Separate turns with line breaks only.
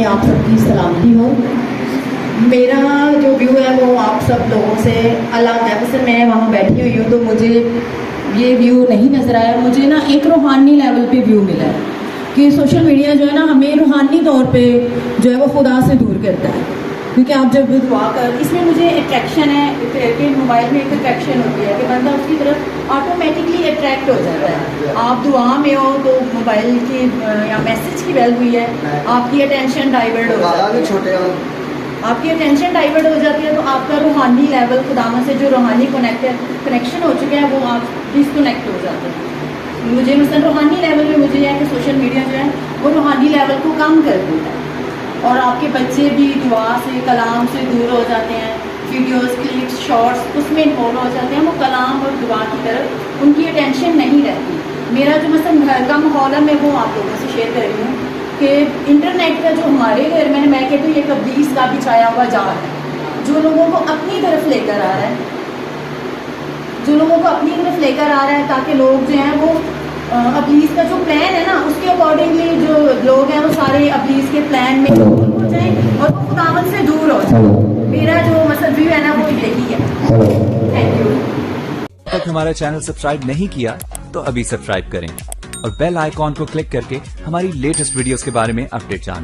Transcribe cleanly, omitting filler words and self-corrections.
आप सबकी सलामती हो। मेरा जो व्यू है वो आप सब लोगों से अलग है। वैसे मैं वहाँ बैठी हुई हूँ तो मुझे ये व्यू नहीं नज़र आया। मुझे ना एक रूहानी लेवल पे व्यू मिला है कि सोशल मीडिया जो है ना हमें रूहानी तौर पे जो है वो खुदा से दूर करता है। क्योंकि आप जब दुआ कर, इसमें मुझे अट्रैक्शन है कि मोबाइल में एक अट्रैक्शन होती है कि बंदा उसकी तरफ ऑटोमेटिकली अट्रैक्ट हो जाता है। आप दुआ में हो तो मोबाइल की या मैसेज की बेल हुई है, आपकी अटेंशन डाइवर्ट हो जाती है। आपकी अटेंशन डाइवर्ट हो जाती है तो आपका रूहानी लेवल खुदावन से जो रूहानी कनेक्शन हो चुका है वो आप डिसकनेक्ट हो जाते हैं। मुझे मसलन रूहानी लेवल में मुझे यह है कि सोशल मीडिया जो है वो रूहानी लेवल को कम कर देता है और आपके बच्चे भी दुआ से कलाम से दूर हो जाते हैं। वीडियोस, क्लिप्स, शॉर्ट्स उसमें इन्वॉल्व हो जाते हैं। वो कलाम और दुआ की तरफ उनकी अटेंशन नहीं रहती। मेरा जो मसलन घर का माहौल है मैं वो आप लोगों से शेयर कर रही हूँ कि इंटरनेट का जो हमारे घर में मैं कहती हूँ एक इब्लीस का बिछाया हुआ जाल है जो लोगों को अपनी तरफ लेकर आ रहा है, जो लोगों को अपनी तरफ लेकर आ रहा है ताकि लोग जो हैं वो इब्लीस का जो प्लान है ना उसके अकॉर्डिंगली जो लोग हैं वो सारे इब्लीस के प्लान में हो जाएं और वो खुदावंद से दूर हो जाए। मेरा जो मसलन व्यू है ना वो यही है। Thank you.
तक हमारा चैनल सब्सक्राइब नहीं किया तो अभी सब्सक्राइब करें और बेल आइकॉन को क्लिक करके हमारी लेटेस्ट वीडियोस के बारे में अपडेट जानें।